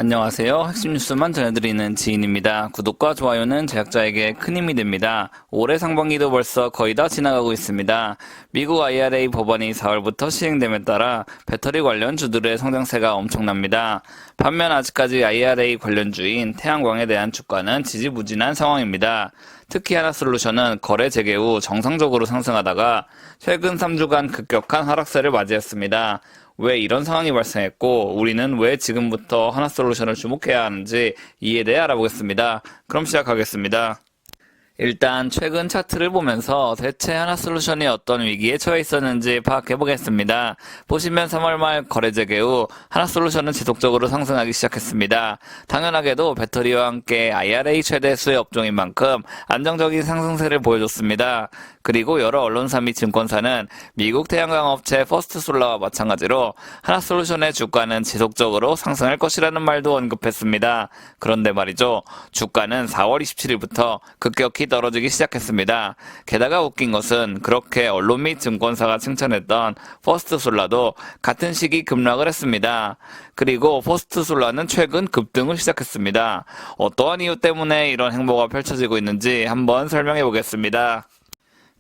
안녕하세요. 핵심 뉴스만 전해드리는 지인입니다. 구독과 좋아요는 제작자에게 큰 힘이 됩니다. 올해 상반기도 벌써 거의 다 지나가고 있습니다. 미국 IRA 법안이 4월부터 시행됨에 따라 배터리 관련 주들의 성장세가 엄청납니다. 반면 아직까지 IRA 관련주인 태양광에 대한 주가는 지지부진한 상황입니다. 특히 하나솔루션은 거래 재개 후 정상적으로 상승하다가 최근 3주간 급격한 하락세를 맞이했습니다. 왜 이런 상황이 발생했고 우리는 왜 지금부터 하나솔루션을 주목해야 하는지 이에 대해 알아보겠습니다. 그럼 시작하겠습니다. 일단 최근 차트를 보면서 대체 하나솔루션이 어떤 위기에 처해 있었는지 파악해보겠습니다. 보시면 3월 말 거래 재개 후 하나솔루션은 지속적으로 상승하기 시작했습니다. 당연하게도 배터리와 함께 IRA 최대 수혜 업종인 만큼 안정적인 상승세를 보여줬습니다. 그리고 여러 언론사 및 증권사는 미국 태양광 업체 퍼스트솔라와 마찬가지로 하나솔루션의 주가는 지속적으로 상승할 것이라는 말도 언급했습니다. 그런데 말이죠. 주가는 4월 27일부터 급격히 떨어지기 시작했습니다. 게다가 웃긴 것은 그렇게 언론 및 증권사가 칭찬했던 퍼스트솔라도 같은 시기 급락을 했습니다. 그리고 퍼스트솔라는 최근 급등을 시작했습니다. 어떠한 이유 때문에 이런 행보가 펼쳐지고 있는지 한번 설명해 보겠습니다.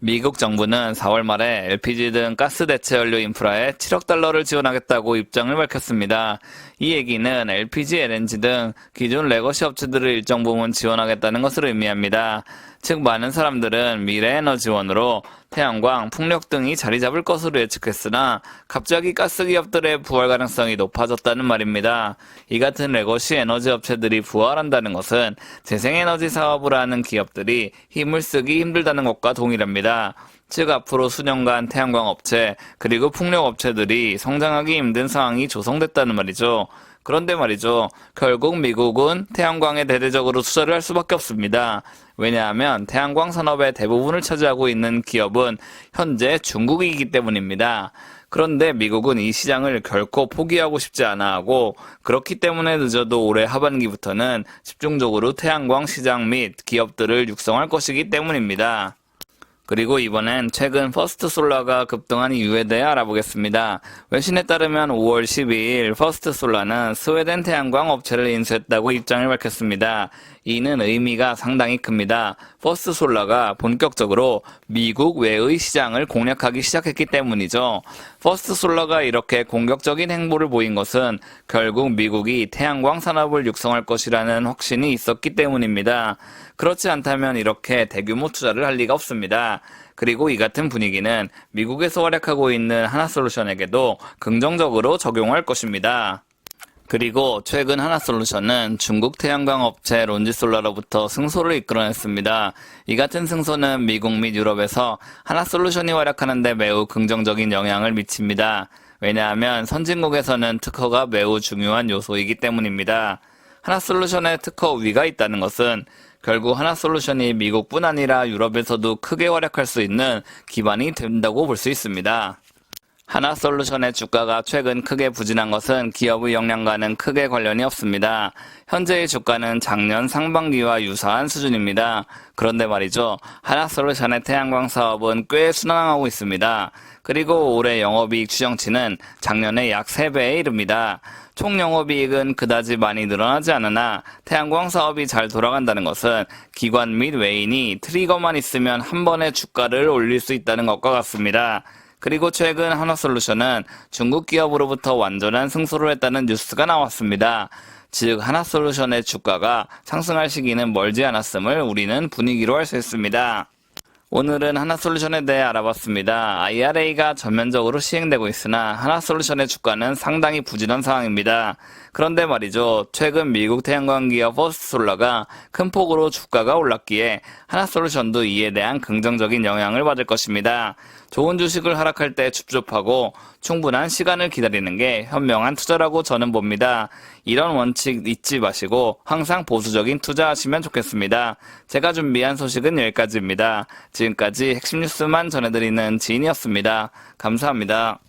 미국 정부는 4월 말에 LPG 등 가스 대체 연료 인프라에 7억 달러를 지원하겠다고 입장을 밝혔습니다. 이 얘기는 LPG, LNG 등 기존 레거시 업체들을 일정 부분 지원하겠다는 것을 의미합니다. 즉 많은 사람들은 미래 에너지원으로 태양광, 풍력 등이 자리 잡을 것으로 예측했으나 갑자기 가스 기업들의 부활 가능성이 높아졌다는 말입니다. 이 같은 레거시 에너지 업체들이 부활한다는 것은 재생에너지 사업을 하는 기업들이 힘을 쓰기 힘들다는 것과 동일합니다. 즉 앞으로 수년간 태양광 업체 그리고 풍력 업체들이 성장하기 힘든 상황이 조성됐다는 말이죠. 그런데 말이죠. 결국 미국은 태양광에 대대적으로 투자를 할 수밖에 없습니다. 왜냐하면 태양광 산업의 대부분을 차지하고 있는 기업은 현재 중국이기 때문입니다. 그런데 미국은 이 시장을 결코 포기하고 싶지 않아 하고 그렇기 때문에 늦어도 올해 하반기부터는 집중적으로 태양광 시장 및 기업들을 육성할 것이기 때문입니다. 그리고 이번엔 최근 퍼스트솔라가 급등한 이유에 대해 알아보겠습니다. 외신에 따르면 5월 12일 퍼스트솔라는 스웨덴 태양광 업체를 인수했다고 입장을 밝혔습니다. 이는 의미가 상당히 큽니다. 퍼스트솔라가 본격적으로 미국 외의 시장을 공략하기 시작했기 때문이죠. 퍼스트솔라가 이렇게 공격적인 행보를 보인 것은 결국 미국이 태양광 산업을 육성할 것이라는 확신이 있었기 때문입니다. 그렇지 않다면 이렇게 대규모 투자를 할 리가 없습니다. 그리고 이 같은 분위기는 미국에서 활약하고 있는 하나솔루션에게도 긍정적으로 적용할 것입니다. 그리고 최근 하나솔루션은 중국 태양광 업체 론지솔라로부터 승소를 이끌어냈습니다. 이 같은 승소는 미국 및 유럽에서 하나솔루션이 활약하는 데 매우 긍정적인 영향을 미칩니다. 왜냐하면 선진국에서는 특허가 매우 중요한 요소이기 때문입니다. 하나솔루션의 특허 우위가 있다는 것은 결국 하나솔루션이 미국뿐 아니라 유럽에서도 크게 활약할 수 있는 기반이 된다고 볼 수 있습니다. 하나솔루션의 주가가 최근 크게 부진한 것은 기업의 역량과는 크게 관련이 없습니다. 현재의 주가는 작년 상반기와 유사한 수준입니다. 그런데 말이죠. 하나솔루션의 태양광 사업은 꽤 순항하고 있습니다. 그리고 올해 영업이익 추정치는 작년에 약 3배에 이릅니다. 총 영업이익은 그다지 많이 늘어나지 않으나 태양광 사업이 잘 돌아간다는 것은 기관 및 외인이 트리거만 있으면 한 번에 주가를 올릴 수 있다는 것과 같습니다. 그리고 최근 하나솔루션은 중국 기업으로부터 완전한 승소를 했다는 뉴스가 나왔습니다. 즉 하나솔루션의 주가가 상승할 시기는 멀지 않았음을 우리는 분위기로 알 수 있습니다. 오늘은 하나솔루션에 대해 알아봤습니다. IRA가 전면적으로 시행되고 있으나 하나솔루션의 주가는 상당히 부진한 상황입니다. 그런데 말이죠. 최근 미국 태양광 기업 퍼스트솔라가 큰 폭으로 주가가 올랐기에 하나솔루션도 이에 대한 긍정적인 영향을 받을 것입니다. 좋은 주식을 하락할 때 줍줍하고 충분한 시간을 기다리는 게 현명한 투자라고 저는 봅니다. 이런 원칙 잊지 마시고 항상 보수적인 투자하시면 좋겠습니다. 제가 준비한 소식은 여기까지입니다. 지금까지 핵심 뉴스만 전해드리는 지인이었습니다. 감사합니다.